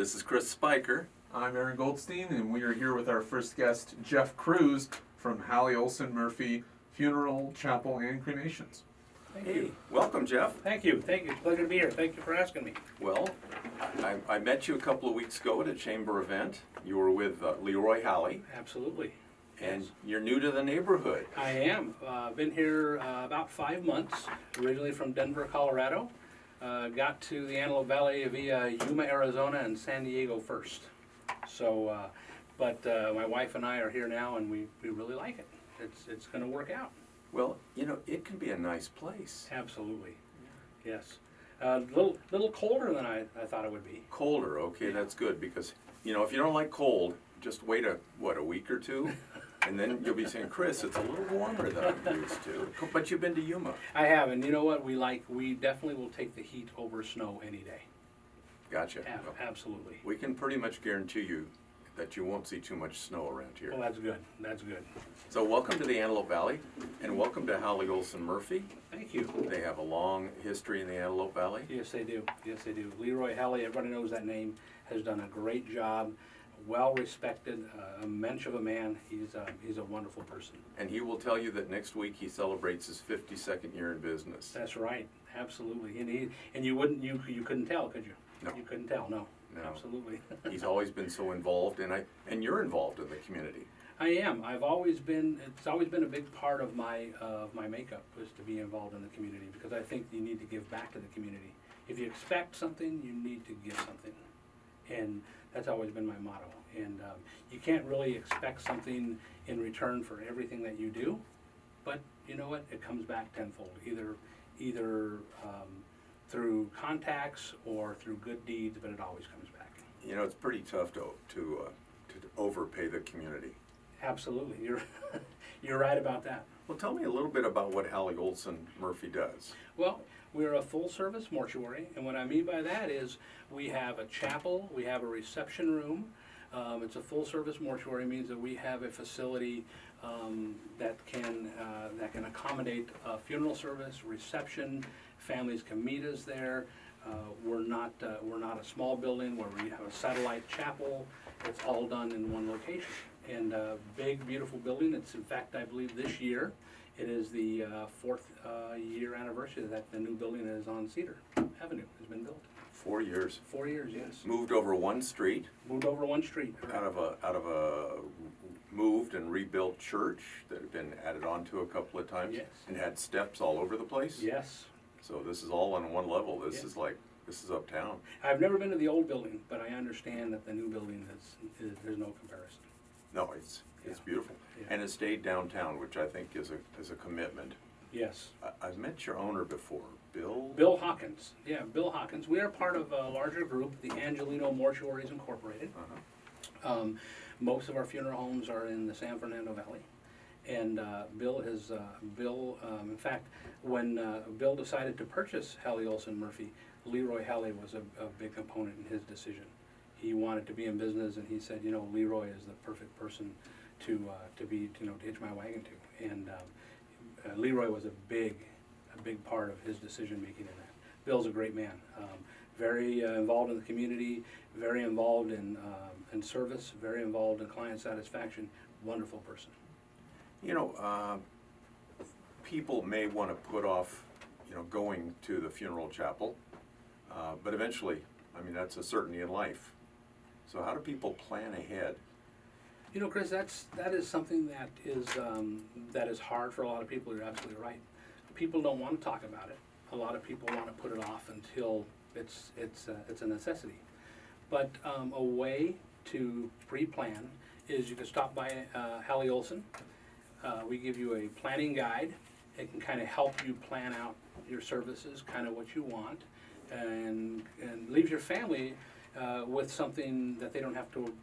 This is Chris Spiker. I'm Aaron Goldstein, and we are here with our first guest, Jeff Cruz from Halley-Olsen-Murphy Funeral, Chapel, and Cremations. Thank Hey, you. welcome, Jeff. Thank you. Thank you. It's a pleasure to be here. Thank you for asking me. Well, I met you a couple of weeks ago at a chamber event. You were with Leroy Hallie, Absolutely. and Yes. you're new to the neighborhood. I am. Been here about 5 months, originally from Denver, Colorado. Got to the Antelope Valley via Yuma, Arizona, and San Diego first. So, but my wife and I are here now, and we really like it. It's going to work out. Well, you know, it can be a nice place. Absolutely. Yes. Little colder than I thought it would be. Colder, okay, that's good, because, you know, if you don't like cold, just wait a week or two, and then you'll be saying, Chris, it's a little warmer than I'm used to. But you've been to Yuma. I have, and you know what? We definitely will take the heat over snow any day. Gotcha. Well, Absolutely. we can pretty much guarantee you that you won't see too much snow around here. Well, that's good. That's good. So welcome to the Antelope Valley, and welcome to Halley-Olsen-Murphy. Thank you. They have a long history in the Antelope Valley. Yes, they do. Yes, they do. Leroy Hallie, everybody knows that name, has done a great job, well respected, a mensch of a man. He's a wonderful person. And he will tell you that next week he celebrates his 52nd year in business. That's right. Absolutely. And you couldn't tell, could you? No. You couldn't tell. No. No. Absolutely. He's always been so involved, and you're involved in the community. I am. It's always been a big part of my makeup, was to be involved in the community, because I think you need to give back to the community. If you expect something, you need to give something, and that's always been my motto. And you can't really expect something in return for everything that you do, but you know what? It comes back tenfold, either through contacts or through good deeds, but it always comes back. You know, it's pretty tough to overpay the community. Absolutely, you're right about that. Well, tell me a little bit about what Halley-Olsen-Murphy does. Well, we're a full-service mortuary, and what I mean by that is we have a chapel, we have a reception room. It's a full-service mortuary, means that we have a facility that can accommodate a funeral service, reception. Families can meet us there. We're not a small building where we have a satellite chapel. It's all done in one location. And a big, beautiful building. It's, in fact, I believe this year, it is the 4th year anniversary that the new building is on Cedar Avenue, has been built. 4 years. 4 years, yes. Moved over one street. Moved over one street. Out of a moved and rebuilt church that had been added onto a couple of times. Yes. And had steps all over the place. Yes. So this is all on one level. This Yeah. is uptown. I've never been to the old building, but I understand that the new building there's no comparison. No, it's Yeah. beautiful. Yeah. And it stayed downtown, which I think is a commitment. Yes. I've met your owner before, Bill. Bill Hawkins. Yeah, Bill Hawkins. We are part of a larger group, the Angelino Mortuaries Incorporated. Uh-huh. Most of our funeral homes are in the San Fernando Valley. And in fact, when Bill decided to purchase Halley-Olsen-Murphy, Leroy Hallie was a big component in his decision. He wanted to be in business, and he said, you know, Leroy is the perfect person to hitch my wagon to. And Leroy was a big part of his decision making in that. Bill's a great man, very involved in the community, very involved in service, very involved in client satisfaction. Wonderful person. You know, people may want to put off, you know, going to the funeral chapel, but eventually, I mean, that's a certainty in life. So how do people plan ahead? You know, Chris, that is something that is hard for a lot of people. You're absolutely right. People don't want to talk about it. A lot of people want to put it off until it's a necessity. But a way to pre-plan is you can stop by Halley-Olsen. We give you a planning guide. It can kind of help you plan out your services, kind of what you want, and leaves your family with something that they don't have to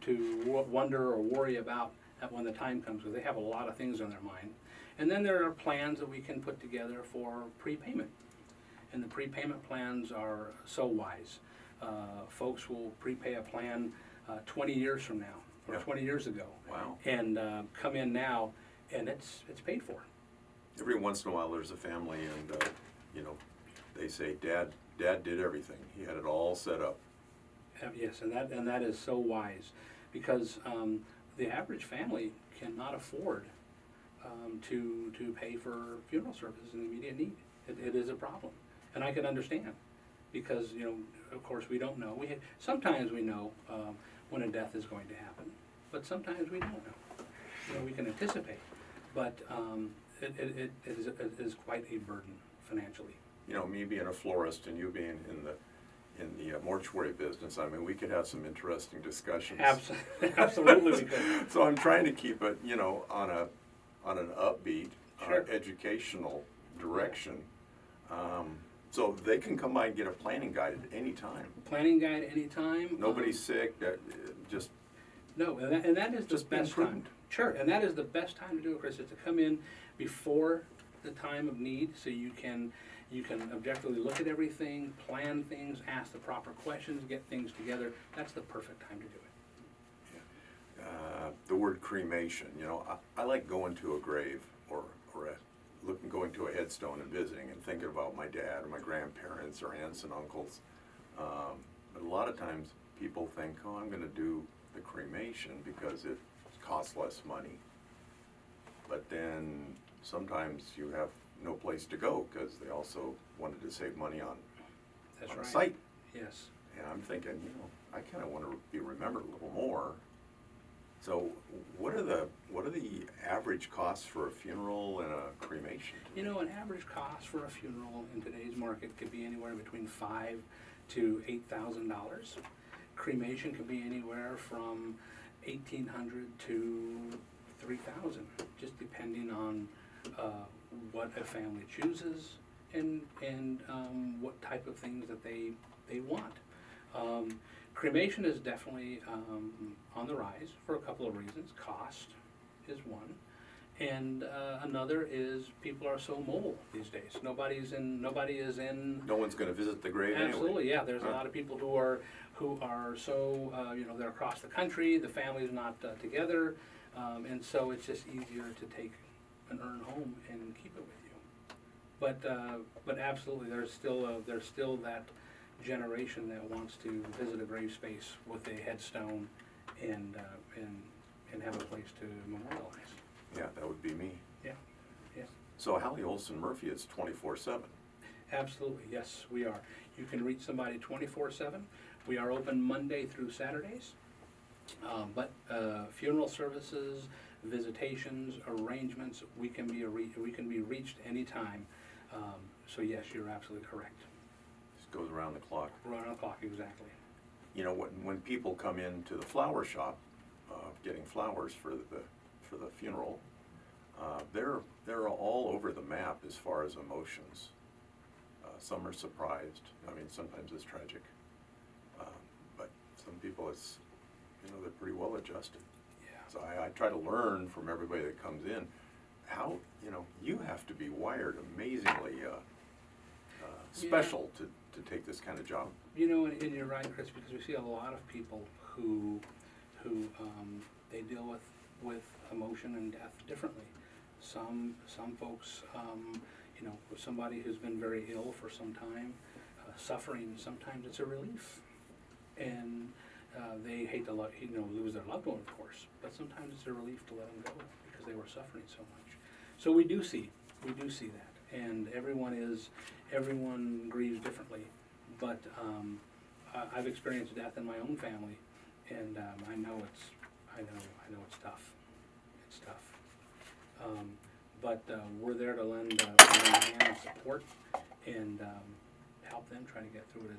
wonder or worry about when the time comes, because they have a lot of things on their mind. And then there are plans that we can put together for prepayment. And the prepayment plans are so wise. Folks will prepay a plan 20 years from now, or Yeah. 20 years ago. Wow. And come in now, and it's paid for. Every once in a while, there's a family, and you know, they say, Dad did everything. He had it all set up. Yes, and that is so wise, because the average family cannot afford to pay for funeral services in immediate need. It is a problem, and I can understand, because of course we don't know. Sometimes we know when a death is going to happen, but sometimes we don't know. We can anticipate, but it is quite a burden financially. Me being a florist and you being in the mortuary business, I mean, we could have some interesting discussions. Absolutely we could. So I'm trying to keep it, on an upbeat, Sure. educational direction. So they can come by and get a planning guide at any time. Planning guide anytime. Nobody's sick, just No, and that is the Just being best time. prudent. Sure, and that is the best time to do it, Chris, is to come in before the time of need, so you can objectively look at everything, plan things, ask the proper questions, get things together. That's the perfect time to do it. the word cremation. I like going to a grave or going to a headstone and visiting and thinking about my dad or my grandparents or aunts and uncles. But a lot of times people think, oh, I'm going to do the cremation because it costs less money. But then sometimes you have no place to go because they also wanted to save money on That's a right. site. Yes. And I'm thinking, I kind of want to be remembered a little more. So what are the average costs for a funeral and a cremation? An average cost for a funeral in today's market could be anywhere between $5,000 to $8,000. Cremation could be anywhere from $1,800 to $3,000, just depending on what a family chooses and what type of things that they want. Cremation is definitely on the rise for a couple of reasons. Cost is one, and another is people are so mobile these days. Nobody is in. No one's going to visit the grave anyway. Absolutely, yeah. There's a lot of people who are so they're across the country. The family's not together, and so it's just easier to take an urn home and keep it with you. But absolutely, there's still that generation that wants to visit a grave space with a headstone and have a place to memorialize. Yeah, that would be me. Yeah, yeah. So Halley-Olsen-Murphy is 24/7. Absolutely, yes, we are. You can reach somebody 24/7. We are open Monday through Saturdays. But funeral services, visitations, arrangements, we can be reached anytime. So yes, you're absolutely correct. Just goes around the clock. Around the clock, exactly. When people come into the flower shop, getting flowers for the funeral, they're all over the map as far as emotions. Some are surprised. I mean, sometimes it's tragic, but some people they're pretty well adjusted. Yeah. So I try to learn from everybody that comes in how you have to be wired amazingly special to take this kind of job. And you're right, Chris, because we see a lot of people who they deal with emotion and death differently. Some folks, somebody who's been very ill for some time, suffering, sometimes it's a relief, and they hate to lose their loved one, of course, but sometimes it's a relief to let them go because they were suffering so much. So we do see that, and everyone grieves differently. But I've experienced death in my own family, and I know it's tough. It's tough. But we're there to lend a hand of support and help them try to get through it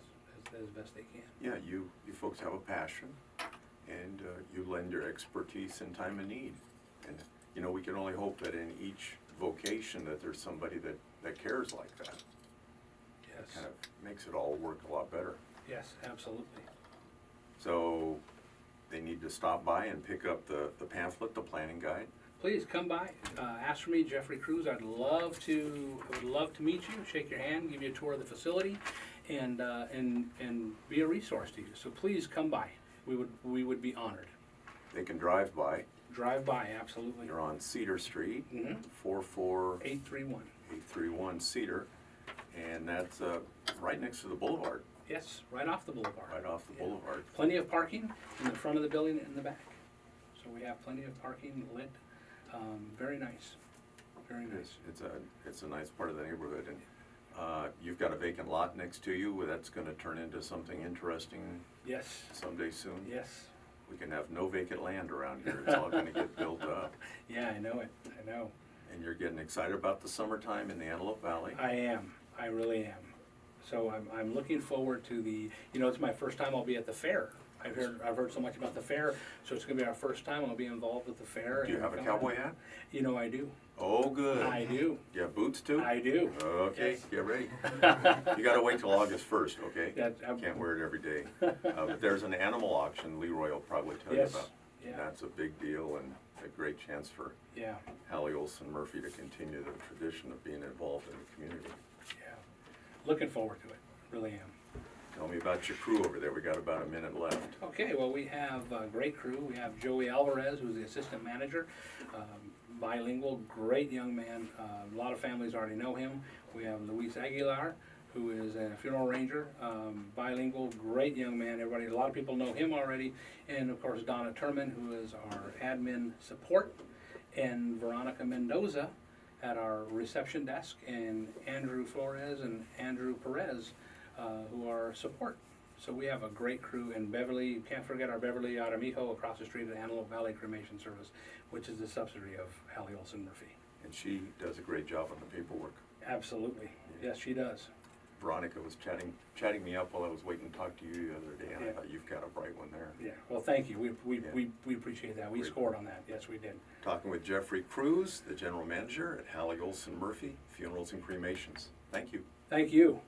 as best they can. Yeah, you folks have a passion, and you lend your expertise in time of need. And we can only hope that in each vocation that there's somebody that cares like that. Yes. Kind of makes it all work a lot better. Yes, absolutely. So they need to stop by and pick up the pamphlet, the planning guide. Please come by, ask for me, Jeffrey Cruz. I would love to meet you, shake your hand, give you a tour of the facility, and be a resource to you. So please come by. We would be honored. They can drive by. Drive by, absolutely. You're on Cedar Street, Mhm. 831 831. Cedar, and that's right next to the boulevard. Yes, right off the boulevard. right off the Yeah. boulevard. Plenty of parking in the front of the building and in the back. So we have plenty of parking lit. Very nice, very nice. It's a nice part of the neighborhood, and you've got a vacant lot next to you, that's gonna turn into something interesting Yes, someday soon. yes. We can have no vacant land around here, it's all gonna get built up. Yeah, I know it, I know. And you're getting excited about the summertime in the Antelope Valley? I am, I really am. So I'm looking forward to it's my first time I'll be at the fair. I've heard so much about the fair, so it's gonna be our first time I'll be involved with the fair. Do you and have a come cowboy out. hat? I do. Oh, good. I do. You have boots too? I do. Okay, Yes. get ready. You gotta wait till August 1st, okay? Yeah, I'm- Can't wear it every day. But there's an animal auction, Leroy will probably tell you Yes, about. yeah. That's a big deal and a great chance for Yeah, Halley-Olsen-Murphy to continue the tradition of being involved in the community. yeah. Looking forward to it, really am. Tell me about your crew over there, we got about a minute left. Okay, well, we have a great crew. We have Joey Alvarez, who's the assistant manager, bilingual, great young man. A lot of families already know him. We have Luis Aguilar, who is a funeral ranger, bilingual, great young man. A lot of people know him already. And of course, Donna Turman, who is our admin support, and Veronica Mendoza at our reception desk, and Andrew Flores and Andrew Perez, who are support. So we have a great crew, and Beverly, you can't forget our Beverly Aramijo across the street at Antelope Valley Cremation Service, which is a subsidiary of Halley-Olsen-Murphy. And she does a great job on the paperwork. Absolutely, yes, she does. Veronica was chatting me up while I was waiting to talk to you the other day, and I Yeah. thought you've got a bright one there. Yeah, well, thank you, we Yeah. appreciate that, we Great. scored on that, yes, we did. Talking with Jeffrey Cruz, the general manager at Halley-Olsen-Murphy Funerals and Cremations. Thank you. Thank you.